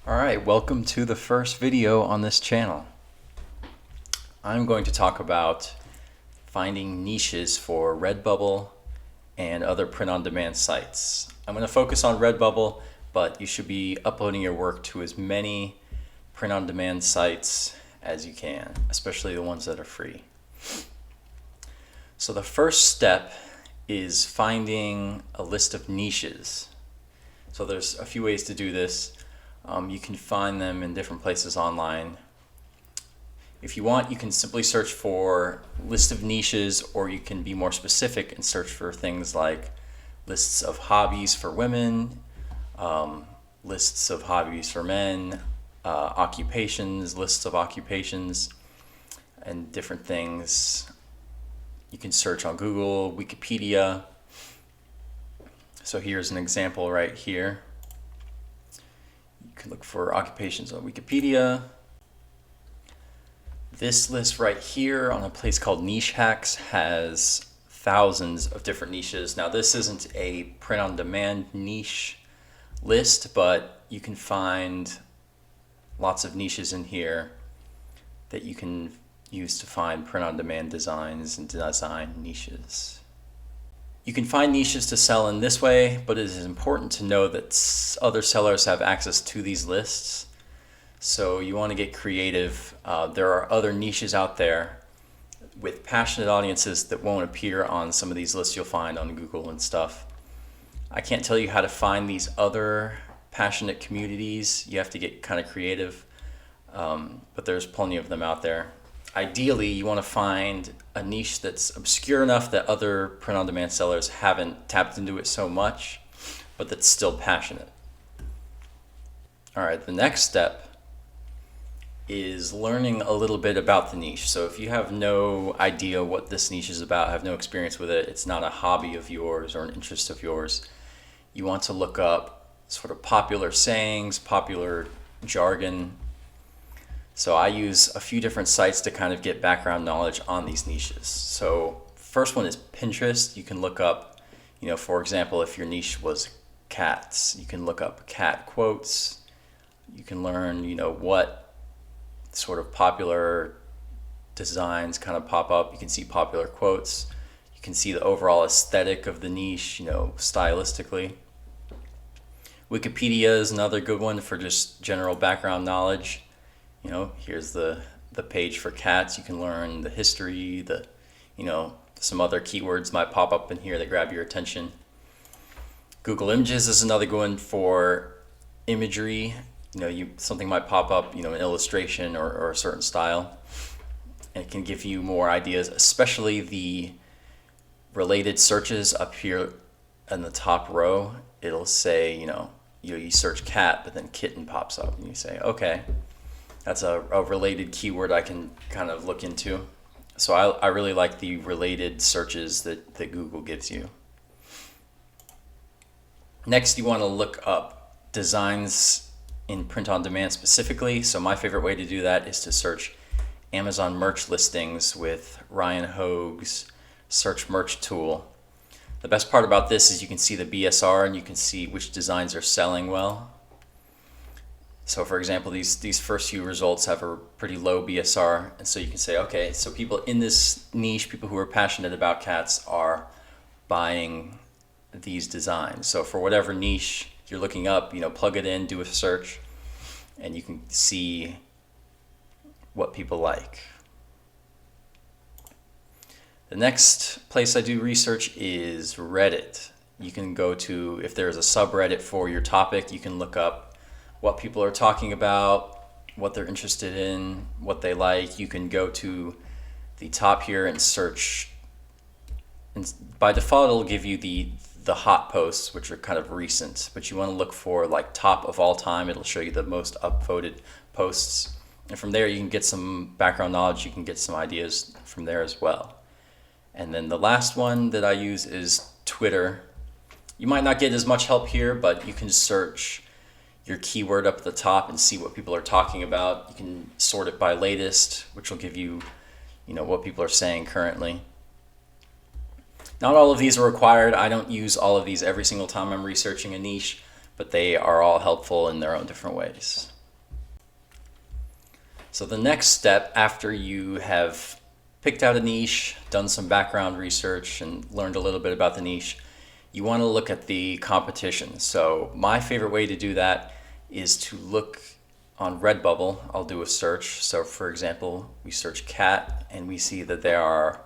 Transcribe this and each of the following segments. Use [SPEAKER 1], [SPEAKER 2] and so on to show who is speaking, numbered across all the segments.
[SPEAKER 1] Alright, welcome to the first video on this channel. I'm going to talk about finding niches for Redbubble and other print-on-demand sites. I'm going to focus on Redbubble, but you should be uploading your work to as many print-on-demand sites as you can, especially the ones that are free. So the first step is finding a list of niches. So there's a few ways to do this. You can find them in different places online. If you want, you can simply search for list of niches, or you can be more specific and search for things like lists of hobbies for women, lists of hobbies for men, occupations, lists of occupations, and different things. You can search on Google, Wikipedia. So here's an example right here. You can look for occupations on Wikipedia. This list right here on a place called Niche Hacks has thousands of different niches. Now this isn't a print-on-demand niche list, but you can find lots of niches in here that you can use to find print-on-demand designs and design niches. You can find niches to sell in this way, but it is important to know that other sellers have access to these lists. So you want to get creative. There are other niches out there with passionate audiences that won't appear on some of these lists you'll find on Google and stuff. I can't tell you how to find these other passionate communities. You have to get kind of creative, but there's plenty of them out there. Ideally, you want to find a niche that's obscure enough that other print-on-demand sellers haven't tapped into it so much, but that's still passionate. All right, the next step is learning a little bit about the niche. So if you have no idea what this niche is about, have no experience with it, it's not a hobby of yours or an interest of yours, you want to look up sort of popular sayings, popular jargon. So I use a few different sites to kind of get background knowledge on these niches. So first one is Pinterest. You can look up, for example, if your niche was cats, you can look up cat quotes. You can learn, what sort of popular designs kind of pop up. You can see popular quotes. You can see the overall aesthetic of the niche, stylistically. Wikipedia is another good one for just general background knowledge. Here's the page for cats. You can learn the history, some other keywords might pop up in here that grab your attention. Google Images is another good one for imagery. Something might pop up, an illustration or a certain style, and it can give you more ideas, especially the related searches up here in the top row. It'll say, you search cat, but then kitten pops up, and you say, okay, that's a related keyword I can kind of look into. So I really like the related searches that Google gives you. Next, you want to look up designs in print-on-demand specifically. So my favorite way to do that is to search Amazon merch listings with Ryan Hogue's search merch tool. The best part about this is you can see the BSR and you can see which designs are selling well. So for example, these first few results have a pretty low BSR, and so you can say, okay, so people in this niche, people who are passionate about cats, are buying these designs. So for whatever niche you're looking up, plug it in, do a search, and you can see what people like. The next place I do research is Reddit. You can go to, if there's a subreddit for your topic, you can look up what people are talking about, what they're interested in, what they like. You can go to the top here and search. And by default, it'll give you the hot posts, which are kind of recent, but you want to look for like top of all time. It'll show you the most upvoted posts. And from there, you can get some background knowledge. You can get some ideas from there as well. And then the last one that I use is Twitter. You might not get as much help here, but you can search your keyword up at the top and see what people are talking about. You can sort it by latest, which will give you, what people are saying currently. Not all of these are required. I don't use all of these every single time I'm researching a niche, but they are all helpful in their own different ways. So the next step after you have picked out a niche, done some background research, and learned a little bit about the niche, you want to look at the competition. So my favorite way to do that is to look on Redbubble. I'll do a search. So for example, we search cat and we see that there are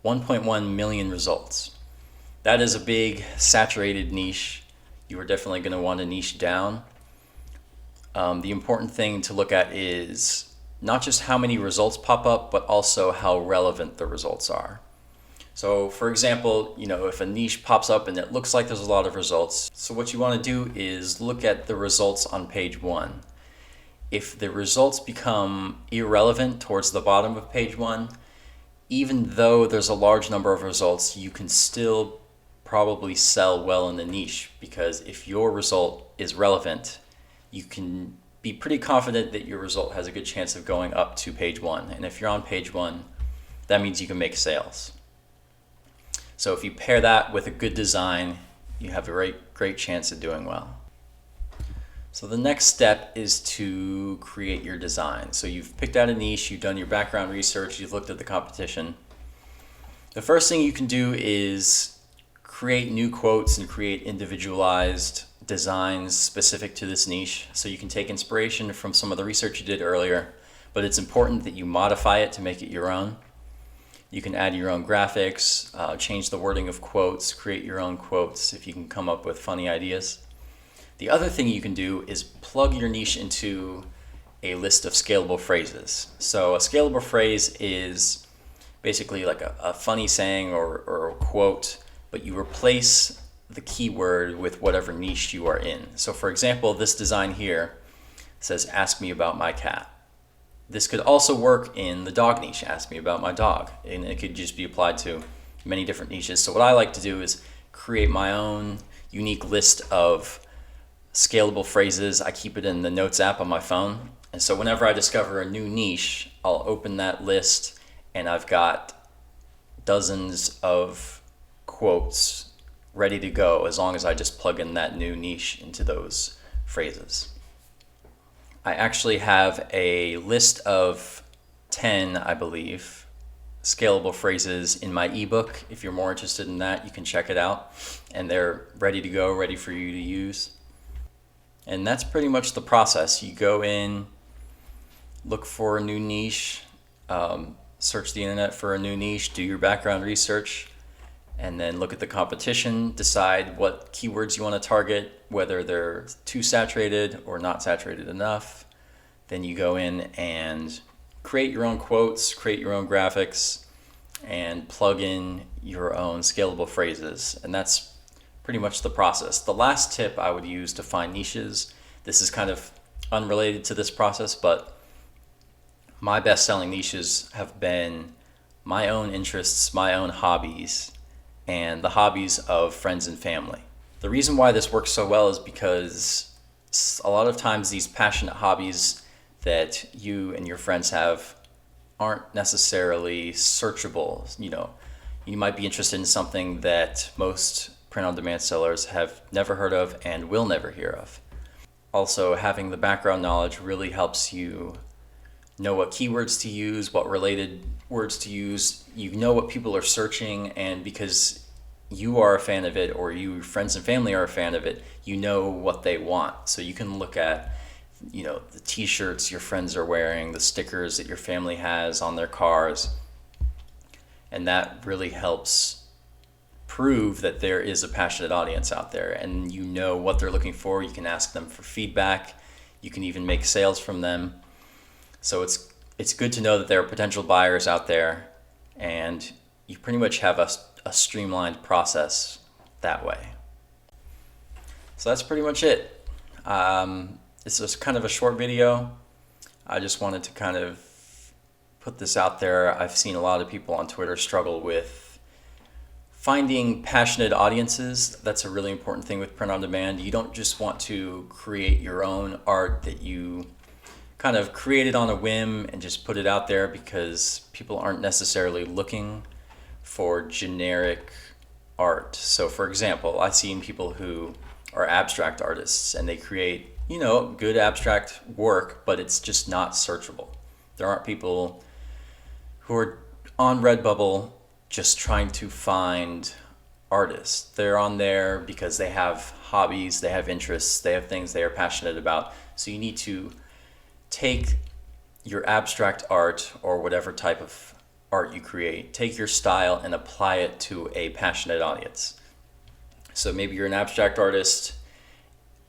[SPEAKER 1] 1.1 million results. That is a big saturated niche. You are definitely going to want to niche down. The important thing to look at is not just how many results pop up, but also how relevant the results are. So for example, if a niche pops up and it looks like there's a lot of results, so what you want to do is look at the results on page 1. If the results become irrelevant towards the bottom of page 1, even though there's a large number of results, you can still probably sell well in the niche, because if your result is relevant, you can be pretty confident that your result has a good chance of going up to page 1. And if you're on page 1, that means you can make sales. So if you pair that with a good design, you have a great chance of doing well. So the next step is to create your design. So you've picked out a niche, you've done your background research, you've looked at the competition. The first thing you can do is create new quotes and create individualized designs specific to this niche. So you can take inspiration from some of the research you did earlier, but it's important that you modify it to make it your own. You can add your own graphics, change the wording of quotes, create your own quotes if you can come up with funny ideas. The other thing you can do is plug your niche into a list of scalable phrases. So a scalable phrase is basically like a funny saying or a quote, but you replace the keyword with whatever niche you are in. So for example, this design here says, "Ask me about my cat." This could also work in the dog niche, "Ask me about my dog." And it could just be applied to many different niches. So what I like to do is create my own unique list of scalable phrases. I keep it in the Notes app on my phone. And so whenever I discover a new niche, I'll open that list and I've got dozens of quotes ready to go as long as I just plug in that new niche into those phrases. I actually have a list of 10, I believe, scalable phrases in my ebook. If you're more interested in that, you can check it out. And they're ready to go, ready for you to use. And that's pretty much the process. You go in, look for a new niche, search the internet for a new niche, do your background research, and then look at the competition, decide what keywords you want to target, whether they're too saturated or not saturated enough. Then you go in and create your own quotes, create your own graphics, and plug in your own scalable phrases. And that's pretty much the process. The last tip I would use to find niches, this is kind of unrelated to this process, but my best-selling niches have been my own interests, my own hobbies, and the hobbies of friends and family. The reason why this works so well is because a lot of times these passionate hobbies that you and your friends have aren't necessarily searchable. You might be interested in something that most print-on-demand sellers have never heard of and will never hear of. Also, having the background knowledge really helps you know what keywords to use, what related words to use. You know what people are searching, and because you are a fan of it, or your friends and family are a fan of it, you know what they want. So you can look at the t-shirts your friends are wearing, the stickers that your family has on their cars, and that really helps prove that there is a passionate audience out there, and you know what they're looking for. You can ask them for feedback. You can even make sales from them. So it's good to know that there are potential buyers out there, and you pretty much have a streamlined process that way. So that's pretty much it. It's just kind of a short video. I just wanted to kind of put this out there. I've seen a lot of people on Twitter struggle with finding passionate audiences. That's a really important thing with print on demand. You don't just want to create your own art that you kind of created on a whim and just put it out there, because people aren't necessarily looking for generic art. So for example, I've seen people who are abstract artists, and they create, good abstract work, but it's just not searchable. There aren't people who are on Redbubble just trying to find artists. They're on there because they have hobbies, they have interests, they have things they are passionate about. So you need to take your abstract art or whatever type of art you create, take your style and apply it to a passionate audience. So maybe you're an abstract artist,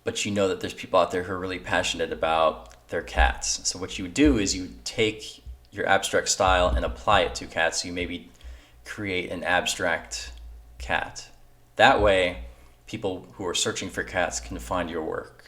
[SPEAKER 1] but you know that there's people out there who are really passionate about their cats. So what you would do is you take your abstract style and apply it to cats. So you maybe create an abstract cat. That way, people who are searching for cats can find your work.